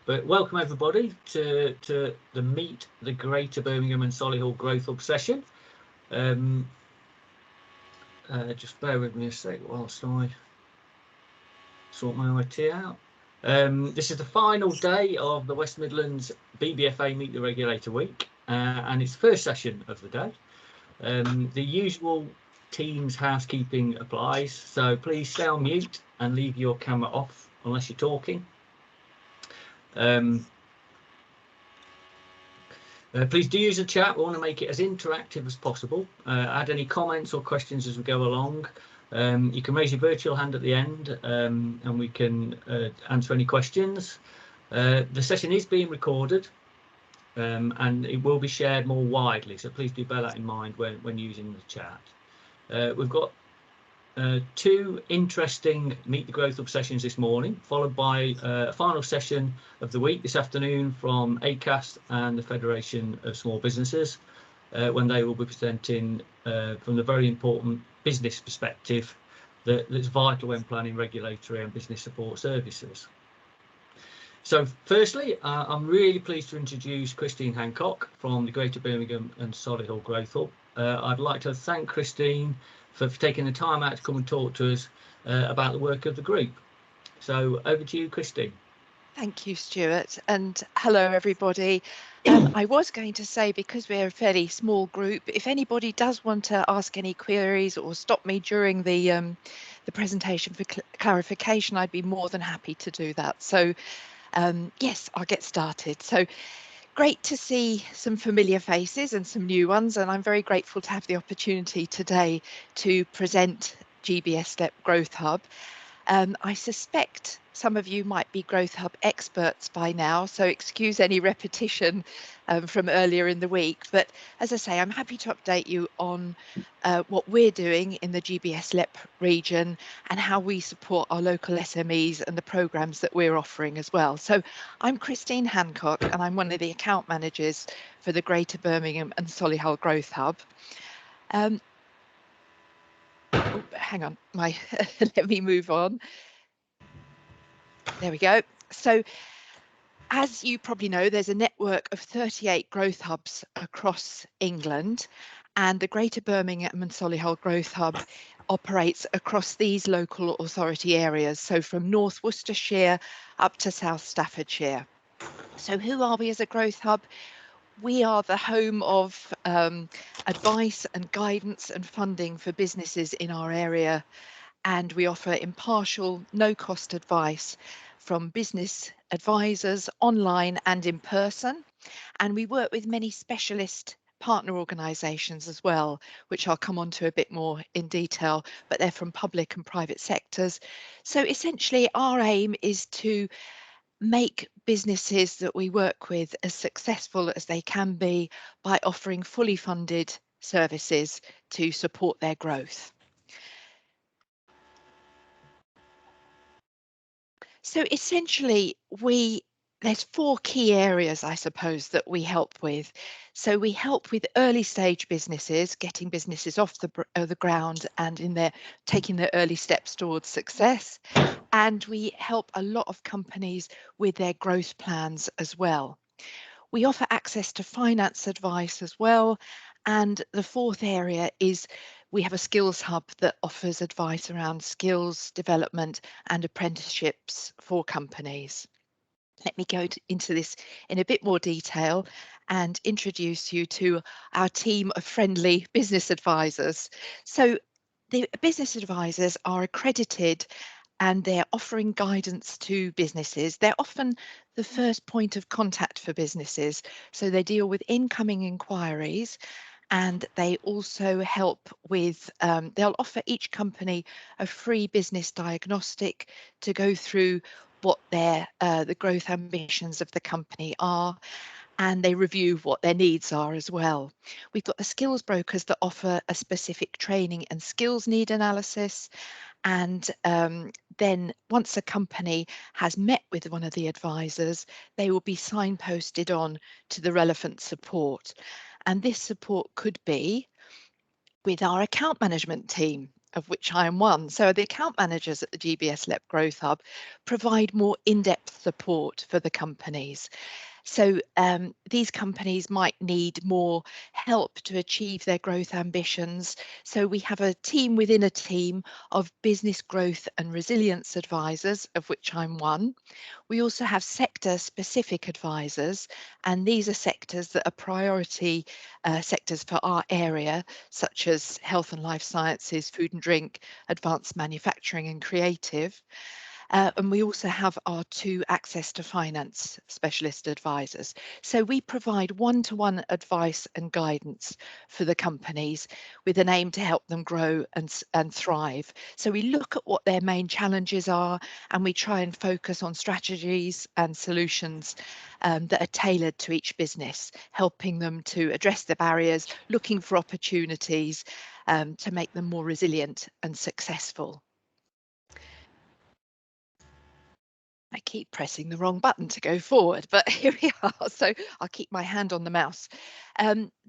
But welcome everybody to the Meet the Greater Birmingham and Solihull Growth Hub session. Just bear with me a sec whilst I sort my IT out. This is the final day of the West Midlands BBFA Meet the Regulator Week, and it's the first session of the day. The usual Teams housekeeping applies, so please stay on mute and leave your camera off unless you're talking. Please do use the chat. We want to make it as interactive as possible. Add any comments or questions as we go along. You can raise your virtual hand at the end and we can answer any questions. The session is being recorded and it will be shared more widely, so please do bear that in mind when using the chat. We've got two interesting Meet the Growth Hub sessions this morning, followed by a final session of the week this afternoon from ACAST and the Federation of Small Businesses, when they will be presenting from the very important business perspective that's vital when planning regulatory and business support services. So firstly, I'm really pleased to introduce Christine Hancock from the Greater Birmingham and Solihull Growth Hub. I'd like to thank Christine for taking the time out to come and talk to us about the work of the group. So over to you, Christine. Thank you, Stuart, and hello everybody. I was going to say, because we're a fairly small group, if anybody does want to ask any queries or stop me during the presentation for clarification, I'd be more than happy to do that. So yes, I'll get started. So great to see some familiar faces and some new ones, and I'm very grateful to have the opportunity today to present GBSLEP Growth Hub. I suspect some of you might be Growth Hub experts by now, so excuse any repetition from earlier in the week. But as I say, I'm happy to update you on what we're doing in the GBSLEP region and how we support our local SMEs and the programmes that we're offering as well. So I'm Christine Hancock and I'm one of the account managers for the Greater Birmingham and Solihull Growth Hub. Oh, hang on, let me move on. There we go. So as you probably know, there's a network of 38 growth hubs across England, and the Greater Birmingham and Solihull Growth Hub operates across these local authority areas, so from North Worcestershire up to South Staffordshire. So who are we as a growth hub? We are the home of advice and guidance and funding for businesses in our area, and we offer impartial, no-cost advice from business advisors online and in person. And we work with many specialist partner organisations as well, which I'll come on to a bit more in detail, but they're from public and private sectors. So essentially our aim is to make businesses that we work with as successful as they can be by offering fully funded services to support their growth. So essentially, there's four key areas, I suppose, that we help with. So we help with early stage businesses, getting businesses off the ground and taking their early steps towards success. And we help a lot of companies with their growth plans as well. We offer access to finance advice as well. And the fourth area is we have a skills hub that offers advice around skills development and apprenticeships for companies. Let me go into this in a bit more detail and introduce you to our team of friendly business advisors. So the business advisors are accredited and they're offering guidance to businesses. They're often the first point of contact for businesses. So they deal with incoming inquiries, and they also help with, they'll offer each company a free business diagnostic to go through what the growth ambitions of the company are, and they review what their needs are as well. We've got the skills brokers that offer a specific training and skills need analysis, and then once a company has met with one of the advisors, they will be signposted on to the relevant support. And this support could be with our account management team. of which I am one. So the account managers at the GBSLEP Growth Hub provide more in-depth support for the companies. So these companies might need more help to achieve their growth ambitions. So we have a team within a team of business growth and resilience advisors, of which I'm one. We also have sector specific advisors, and these are sectors that are priority sectors for our area, such as health and life sciences, food and drink, advanced manufacturing and creative. And we also have our 2 access to finance specialist advisors. So we provide one-to-one advice and guidance for the companies with an aim to help them grow and thrive. So we look at what their main challenges are, and we try and focus on strategies and solutions that are tailored to each business, helping them to address the barriers, looking for opportunities to make them more resilient and successful. I keep pressing the wrong button to go forward, but here we are. So I'll keep my hand on the mouse.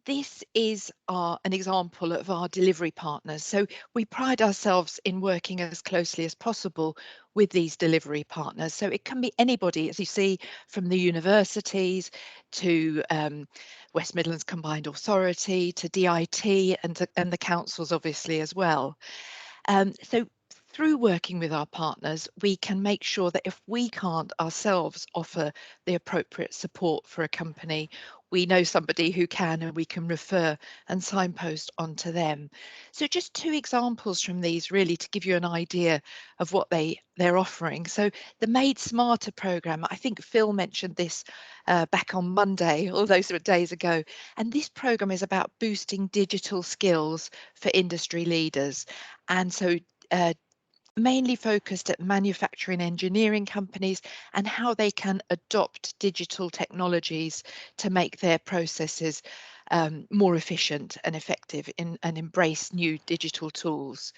This is an example of our delivery partners. So we pride ourselves in working as closely as possible with these delivery partners. So it can be anybody, as you see, from the universities to West Midlands Combined Authority to DIT and the councils, obviously, as well. So through working with our partners, we can make sure that if we can't ourselves offer the appropriate support for a company, we know somebody who can, and we can refer and signpost onto them. So just 2 examples from these, really, to give you an idea of what they're offering. So the Made Smarter programme, I think Phil mentioned this back on Monday, all those were days ago, and this programme is about boosting digital skills for industry leaders. And so mainly focused at manufacturing engineering companies and how they can adopt digital technologies to make their processes more efficient and effective and embrace new digital tools.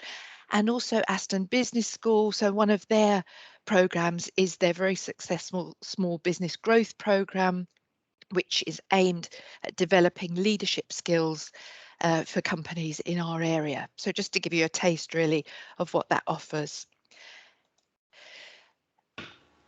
And also Aston Business School, so one of their programs is their very successful small business growth program, which is aimed at developing leadership skills for companies in our area. So just to give you a taste, really, of what that offers.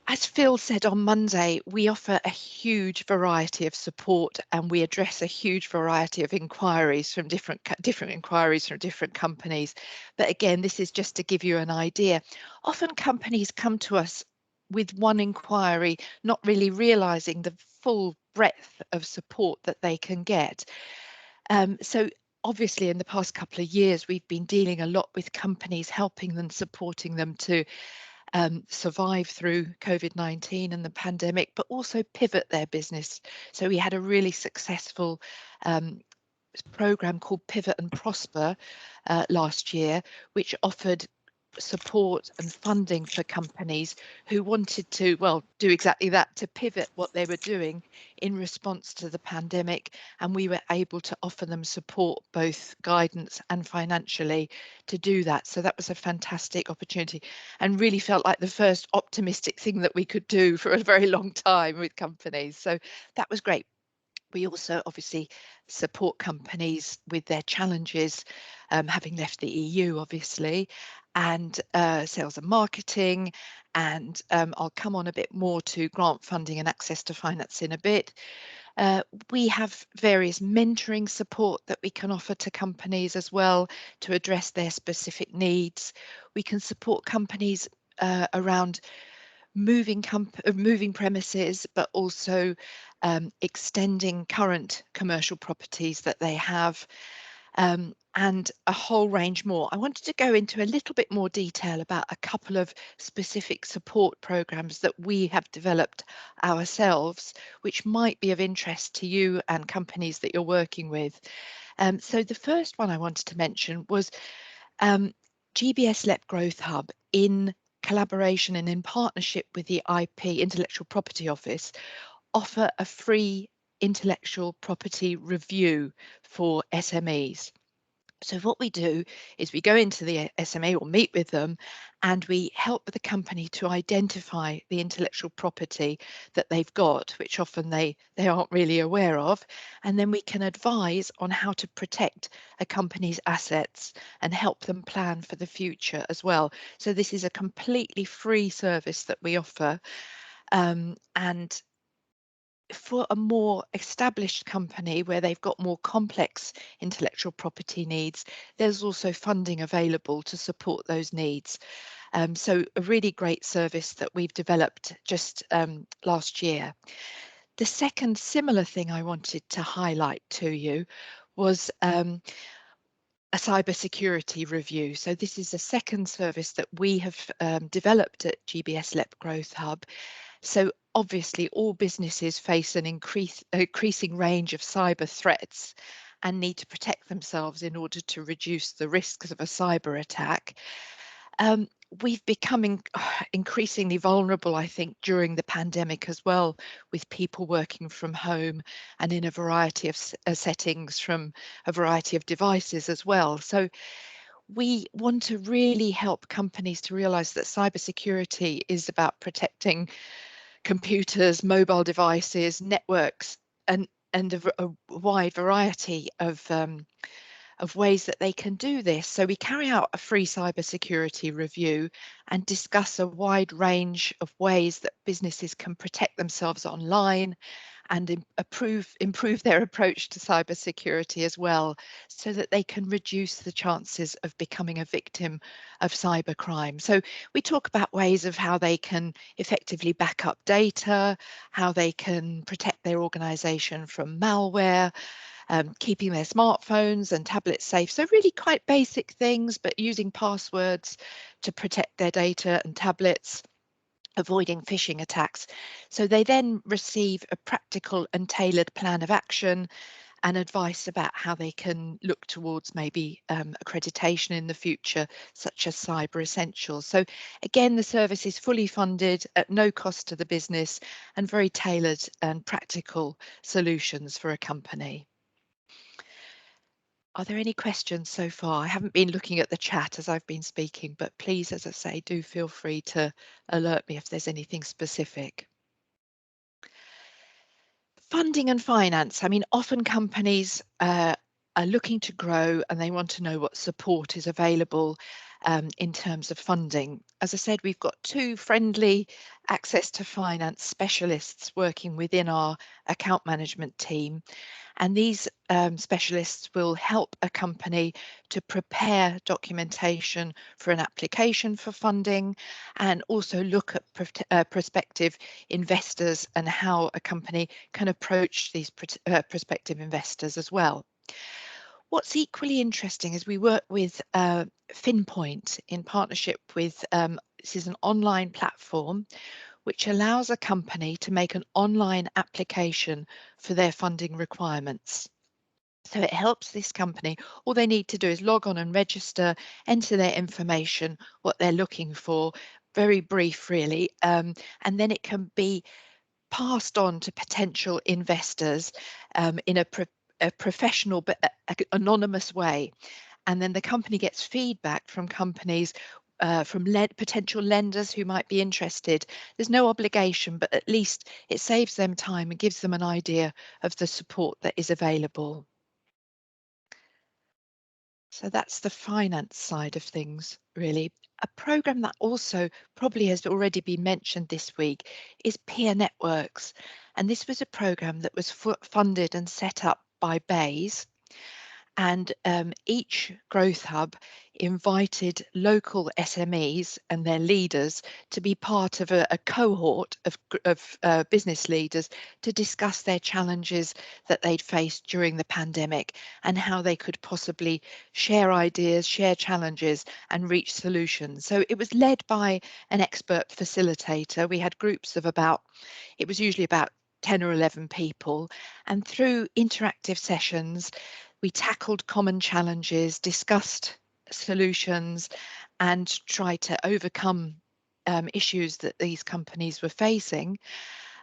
As Phil said on Monday, we offer a huge variety of support, and we address a huge variety of inquiries from different inquiries from different companies. But again, this is just to give you an idea. Often companies come to us with one inquiry, not really realizing the full breadth of support that they can get. So obviously in the past couple of years, we've been dealing a lot with companies, helping them, supporting them to survive through COVID-19 and the pandemic, but also pivot their business. So we had a really successful program called Pivot and Prosper last year, which offered support and funding for companies who wanted to, well, do exactly that, to pivot what they were doing in response to the pandemic. And we were able to offer them support, both guidance and financially, to do that. So that was a fantastic opportunity, and really felt like the first optimistic thing that we could do for a very long time with companies. So that was great. We also obviously support companies with their challenges, having left the EU, obviously, and sales and marketing. And I'll come on a bit more to grant funding and access to finance in a bit. We have various mentoring support that we can offer to companies as well to address their specific needs. We can support companies around moving premises, but also extending current commercial properties that they have, and a whole range more. I wanted to go into a little bit more detail about a couple of specific support programs that we have developed ourselves, which might be of interest to you and companies that you're working with. So the first one I wanted to mention was GBSLEP Growth Hub, in collaboration and in partnership with the IP, Intellectual Property Office, offer a free intellectual property review for SMEs. So what we do is we go into the SMA or meet with them, and we help the company to identify the intellectual property that they've got, which often they aren't really aware of. And then we can advise on how to protect a company's assets and help them plan for the future as well. So this is a completely free service that we offer. And for a more established company where they've got more complex intellectual property needs, there's also funding available to support those needs. So a really great service that we've developed just last year. The second similar thing I wanted to highlight to you was a cybersecurity review. So this is a second service that we have developed at GBSLEP Growth Hub. So obviously all businesses face an increasing range of cyber threats and need to protect themselves in order to reduce the risks of a cyber attack. We've become increasingly vulnerable, I think, during the pandemic as well, with people working from home and in a variety of settings from a variety of devices as well. So we want to really help companies to realise that cybersecurity is about protecting computers, mobile devices, networks, and a wide variety of ways that they can do this. So we carry out a free cybersecurity review and discuss a wide range of ways that businesses can protect themselves online and improve their approach to cybersecurity as well, so that they can reduce the chances of becoming a victim of cybercrime. So we talk about ways of how they can effectively back up data, how they can protect their organisation from malware, keeping their smartphones and tablets safe. So really quite basic things, but using passwords to protect their data and tablets, avoiding phishing attacks. So they then receive a practical and tailored plan of action and advice about how they can look towards maybe accreditation in the future, such as Cyber Essentials. So again, the service is fully funded at no cost to the business and very tailored and practical solutions for a company. Are there any questions so far? I haven't been looking at the chat as I've been speaking, but please, as I say, do feel free to alert me if there's anything specific. Funding and finance. I mean, often companies are looking to grow and they want to know what support is available in terms of funding. As I said, we've got two friendly access to finance specialists working within our account management team. And these specialists will help a company to prepare documentation for an application for funding and also look at prospective investors and how a company can approach these prospective investors as well. What's equally interesting is we work with FinPoint in partnership with, this is an online platform which allows a company to make an online application for their funding requirements. So it helps this company. All they need to do is log on and register, enter their information, what they're looking for, very brief really, and then it can be passed on to potential investors in a professional but anonymous way. And then the company gets feedback from companies, from potential lenders who might be interested. There's no obligation, but at least it saves them time and gives them an idea of the support that is available. So that's the finance side of things, really. A program that also probably has already been mentioned this week is Peer Networks. And this was a program that was funded and set up by Bayes. And each growth hub invited local SMEs and their leaders to be part of a cohort of business leaders to discuss their challenges that they'd faced during the pandemic and how they could possibly share ideas, share challenges and reach solutions. So it was led by an expert facilitator. We had groups of it was usually about 10 or 11 people, and through interactive sessions, we tackled common challenges, discussed solutions, and tried to overcome issues that these companies were facing.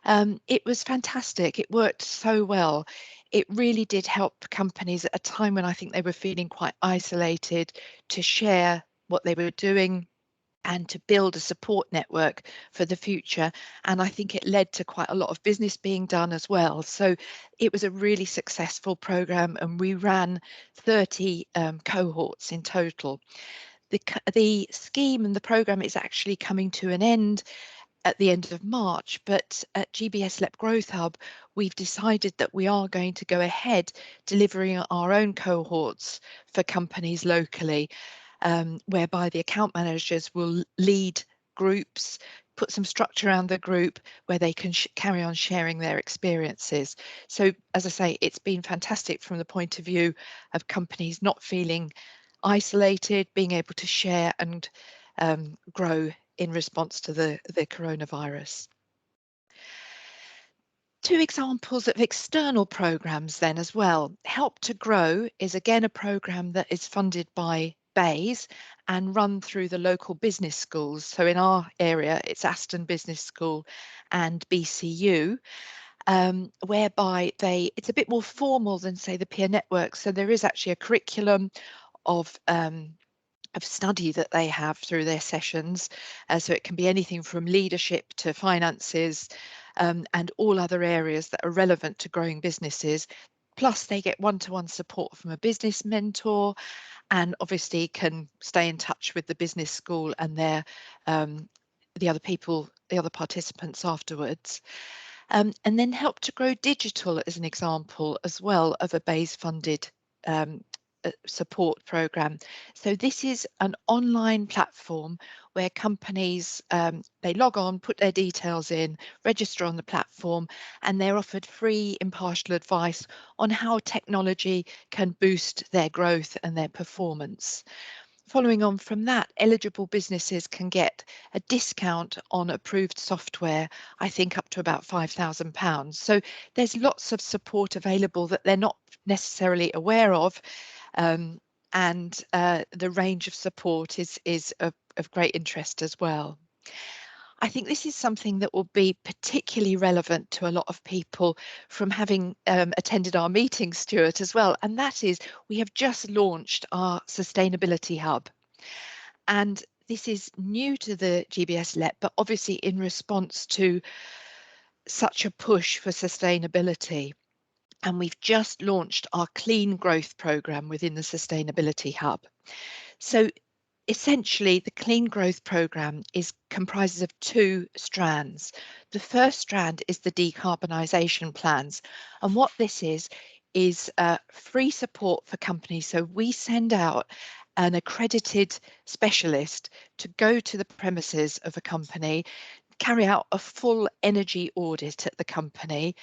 It was fantastic. It worked so well. It really did help companies at a time when I think they were feeling quite isolated to share what they were doing and to build a support network for the future. And I think it led to quite a lot of business being done as well. So it was a really successful program, and we ran 30 cohorts in total. The scheme and the program is actually coming to an end at the end of March, but at GBSLEP Growth Hub, we've decided that we are going to go ahead delivering our own cohorts for companies locally, whereby the account managers will lead groups, put some structure around the group where they can carry on sharing their experiences. So, as I say, it's been fantastic from the point of view of companies not feeling isolated, being able to share and grow in response to the coronavirus. Two examples of external programs then as well. Help to Grow is again a program that is funded by BAYS and run through the local business schools. So in our area, it's Aston Business School and BCU, whereby it's a bit more formal than, say, the peer network. So there is actually a curriculum of study that they have through their sessions. So it can be anything from leadership to finances, and all other areas that are relevant to growing businesses. Plus they get one-to-one support from a business mentor, and obviously can stay in touch with the business school and their the other participants afterwards. And then Help to Grow Digital is an example as well of a BAYS funded support program. So this is an online platform where companies, they log on, put their details in, register on the platform, and they're offered free impartial advice on how technology can boost their growth and their performance. Following on from that, eligible businesses can get a discount on approved software, I think up to about £5,000. So there's lots of support available that they're not necessarily aware of, and the range of support is of great interest as well. I think this is something that will be particularly relevant to a lot of people from having attended our meeting, Stuart, as well. And that is, we have just launched our Sustainability Hub. And this is new to the GBSLEP, but obviously in response to such a push for sustainability. And we've just launched our Clean Growth programme within the Sustainability Hub. So essentially, the Clean Growth programme comprises of two strands. The first strand is the Decarbonisation Plans. And what this is free support for companies. So we send out an accredited specialist to go to the premises of a company, carry out a full energy audit at the company,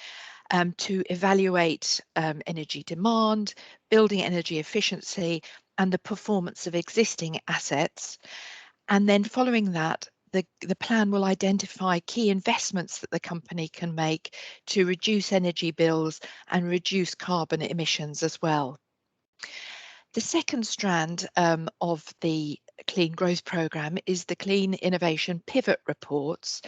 to evaluate energy demand, building energy efficiency, and the performance of existing assets. And then following that, the plan will identify key investments that the company can make to reduce energy bills and reduce carbon emissions as well. The second strand of the Clean Growth programme is the Clean Innovation Pivot Reports.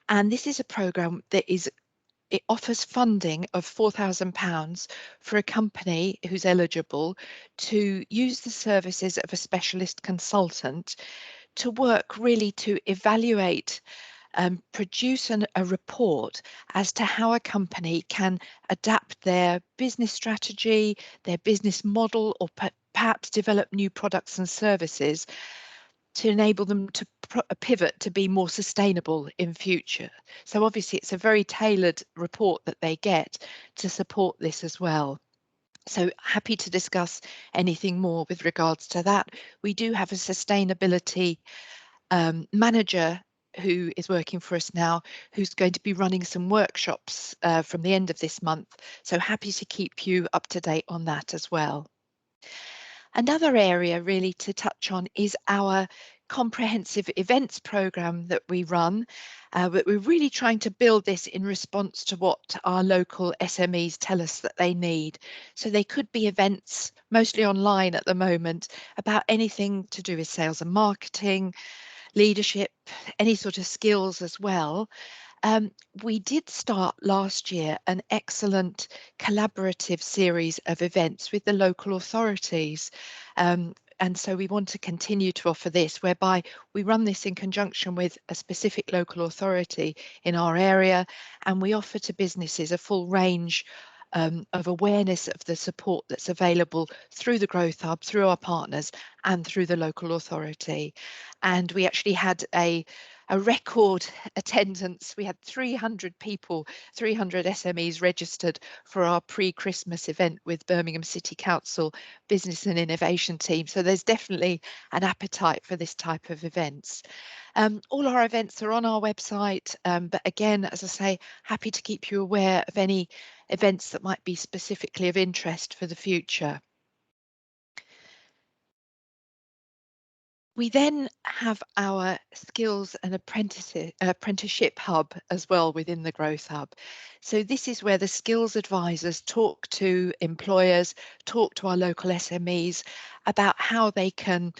And this is a programme that it offers funding of £4,000 for a company who's eligible to use the services of a specialist consultant to work really to evaluate and produce a report as to how a company can adapt their business strategy, their business model, or perhaps develop new products and services to enable them to pivot to be more sustainable in future. So obviously it's a very tailored report that they get to support this as well. So happy to discuss anything more with regards to that. We do have a sustainability manager who is working for us now, who's going to be running some workshops from the end of this month. So happy to keep you up to date on that as well. Another area really to touch on is our comprehensive events programme that we run. But we're really trying to build this in response to what our local SMEs tell us that they need. So they could be events, mostly online at the moment, about anything to do with sales and marketing, leadership, any sort of skills as well. We did start last year an excellent collaborative series of events with the local authorities. And so we want to continue to offer this, whereby we run this in conjunction with a specific local authority in our area, and we offer to businesses a full range of awareness of the support that's available through the Growth Hub, through our partners, and through the local authority. And we actually had a record attendance. We had 300 people, 300 SMEs registered for our pre-Christmas event with Birmingham City Council Business and Innovation Team. So there's definitely an appetite for this type of events. All our events are on our website, but again, as I say, happy to keep you aware of any events that might be specifically of interest for the future. We then have our skills and apprenticeship hub as well within the Growth Hub. So this is where the skills advisors talk to employers, talk to our local SMEs about how they can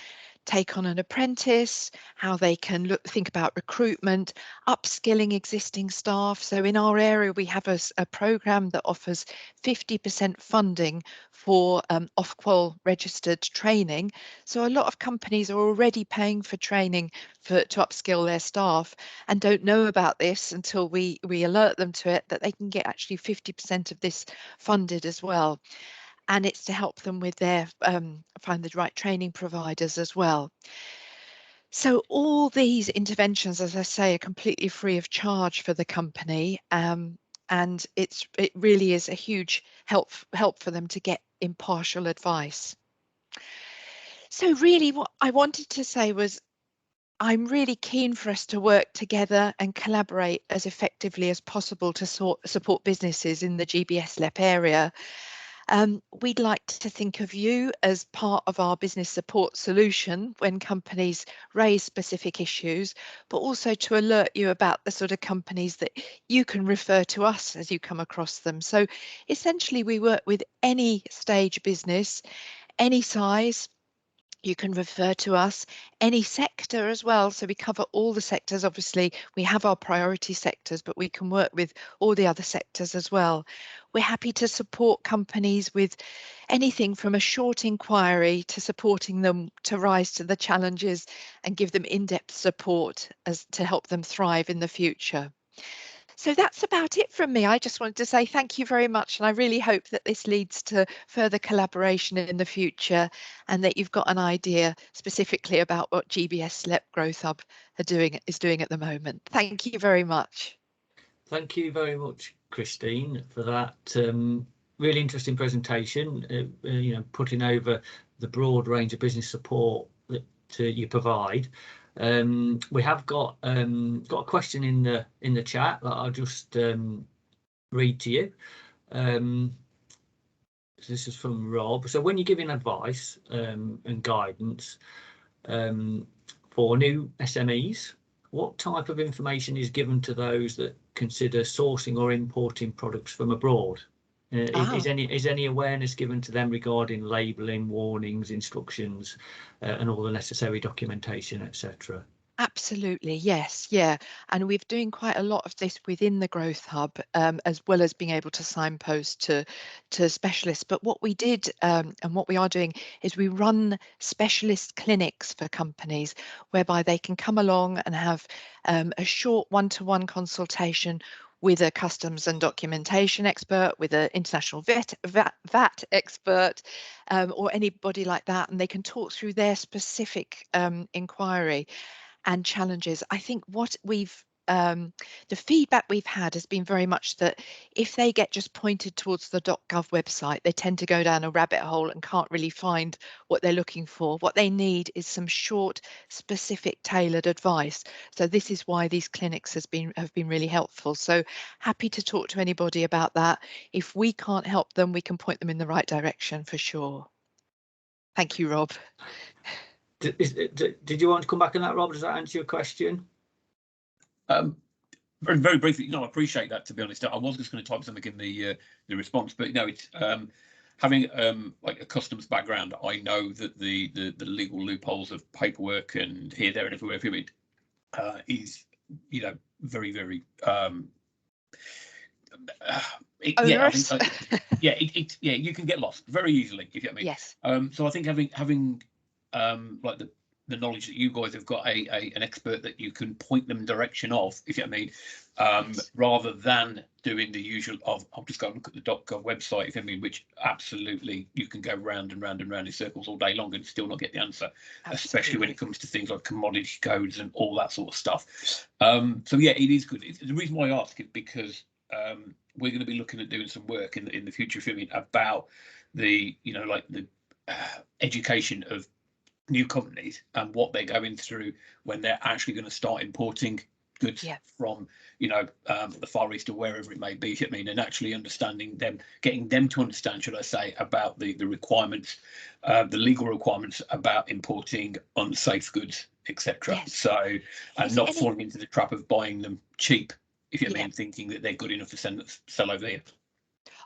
take on an apprentice, how they can think about recruitment, upskilling existing staff. So in our area, we have a programme that offers 50% funding for Ofqual registered training. So a lot of companies are already paying for training to upskill their staff and don't know about this until we alert them to it, that they can get actually 50% of this funded as well. And it's to help them with their find the right training providers as well. So all these interventions, as I say, are completely free of charge for the company, and it really is a huge help for them to get impartial advice. So really what I wanted to say was, I'm really keen for us to work together and collaborate as effectively as possible to support businesses in the GBSLEP area. We'd like to think of you as part of our business support solution when companies raise specific issues, but also to alert you about the sort of companies that you can refer to us as you come across them. So essentially, we work with any stage business, any size. You can refer to us, any sector as well. So we cover all the sectors. Obviously, we have our priority sectors, but we can work with all the other sectors as well. We're happy to support companies with anything from a short inquiry to supporting them to rise to the challenges and give them in-depth support as to help them thrive in the future. So that's about it from me. I just wanted to say thank you very much, and I really hope that this leads to further collaboration in the future and that you've got an idea specifically about what GBSLEP Growth Hub is doing at the moment. Thank you very much. Thank you very much, Christine, for that really interesting presentation, putting over the broad range of business support that you provide. We have got a question in the chat that I'll just read to you. This is from Rob. So when you're giving advice and guidance for new SMEs, what type of information is given to those that consider sourcing or importing products from abroad? Is any awareness given to them regarding labelling, warnings, instructions, and all the necessary documentation, etc.? Absolutely, yes, yeah. And we're doing quite a lot of this within the Growth Hub, as well as being able to signpost to specialists. But what we did and what we are doing is we run specialist clinics for companies whereby they can come along and have a short one-to-one consultation with a customs and documentation expert, with an international VAT expert, or anybody like that, and they can talk through their specific inquiry and challenges. I think what the feedback we've had has been very much that if they get just pointed towards the .gov website, they tend to go down a rabbit hole and can't really find what they're looking for. What they need is some short, specific, tailored advice. So this is why these clinics have been really helpful. So happy to talk to anybody about that. If we can't help them, we can point them in the right direction for sure. Thank you, Rob. Did you want to come back on that, Rob? Does that answer your question? Very, very briefly, I appreciate that, to be honest. I was just going to type something in the response, but it's having like a customs background. I know that the legal loopholes of paperwork and here, there, and everywhere is very, very onerous. yeah, you can get lost very easily, if you get me. Yes. So I think having like the knowledge that you guys have got an expert that you can point them direction of, if you know what I mean, Yes. rather than doing the usual of I'll just go and look at the .gov website, if you know what I mean, which absolutely you can go round and round and round in circles all day long and still not get the answer. Absolutely. Especially when it comes to things like commodity codes and all that sort of stuff. So yeah, it is good. The reason why I ask is because we're going to be looking at doing some work in the future, if you know what I mean, about the like the education of new companies and what they're going through when they're actually going to start importing goods from the Far East or wherever it may be, you know what I mean, and actually understanding them, getting them to understand, should I say, about the requirements, the legal requirements about importing unsafe goods, etc. Yes. So, and not falling into the trap of buying them cheap, if you know what I mean, thinking that they're good enough to sell over here.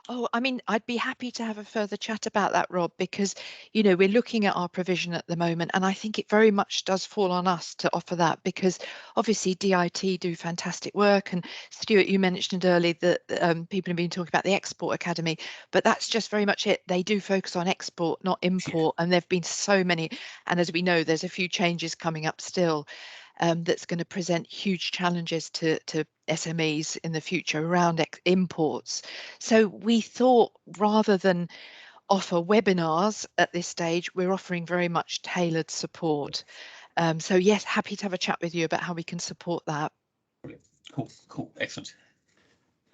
Oh, I mean, I'd be happy to have a further chat about that, Rob, because, we're looking at our provision at the moment, and I think it very much does fall on us to offer that, because obviously DIT do fantastic work. And Stuart, you mentioned earlier that people have been talking about the Export Academy, but that's just very much it. They do focus on export, not import. And there've been so many. And as we know, there's a few changes coming up still. That's going to present huge challenges to SMEs in the future around imports. So we thought, rather than offer webinars at this stage, we're offering very much tailored support. So yes, happy to have a chat with you about how we can support that. Cool, excellent.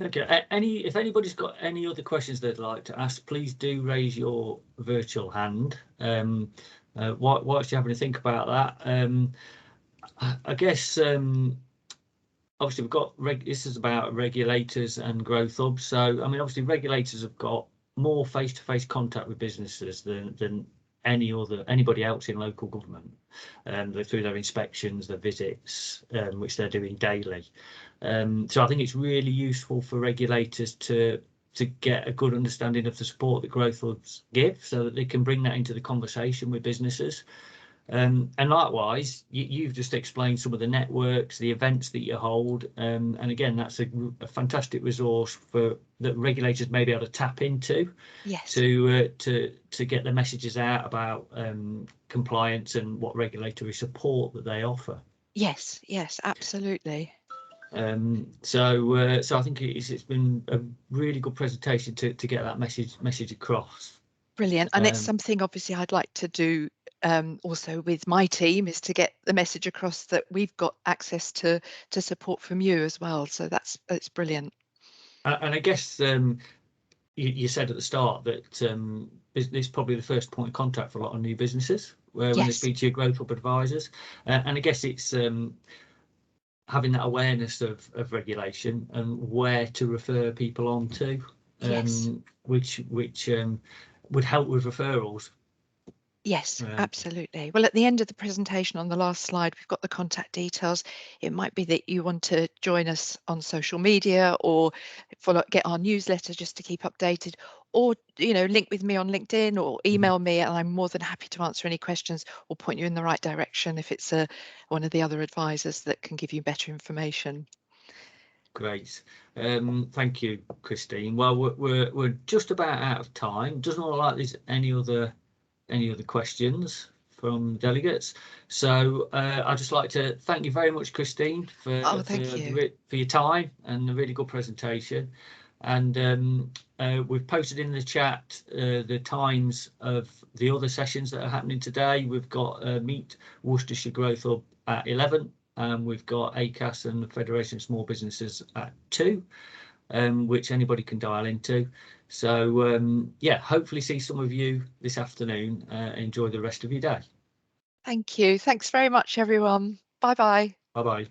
Okay, if anybody's got any other questions they'd like to ask, please do raise your virtual hand. Whilst you're having to think about that, I guess obviously we've got this is about regulators and growth hubs. So I mean, obviously regulators have got more face-to-face contact with businesses than anybody else in local government, through their inspections, their visits, which they're doing daily. So I think it's really useful for regulators to get a good understanding of the support that growth hubs give, so that they can bring that into the conversation with businesses. And likewise, you've just explained some of the networks, the events that you hold, and again, that's a fantastic resource that regulators may be able to tap into. Yes. To get the messages out about compliance and what regulatory support that they offer. Yes, absolutely. So I think it's been a really good presentation to get that message across. Brilliant. And it's something obviously I'd like to do also with my team, is to get the message across that we've got access to support from you as well. So it's brilliant. And I guess you said at the start that this is probably the first point of contact for a lot of new businesses when they speak to your growth hub advisors. And I guess it's having that awareness of regulation and where to refer people on to, which would help with referrals. Yes, absolutely. Well, at the end of the presentation on the last slide, we've got the contact details. It might be that you want to join us on social media, or get our newsletter just to keep updated, or link with me on LinkedIn, or email me, and I'm more than happy to answer any questions or point you in the right direction if it's one of the other advisors that can give you better information. Great. Thank you, Christine. Well, we're just about out of time. Doesn't look like there's any other questions from delegates, so I'd just like to thank you very much, Christine, for your time and a really good presentation. And we've posted in the chat the times of the other sessions that are happening today. We've got Meet Worcestershire Growth Hub at 11, and we've got ACAS and the Federation of Small Businesses at 2, which anybody can dial into. So yeah, hopefully see some of you this afternoon. Enjoy the rest of your day. Thank you. Thanks very much, everyone. Bye bye. Bye bye.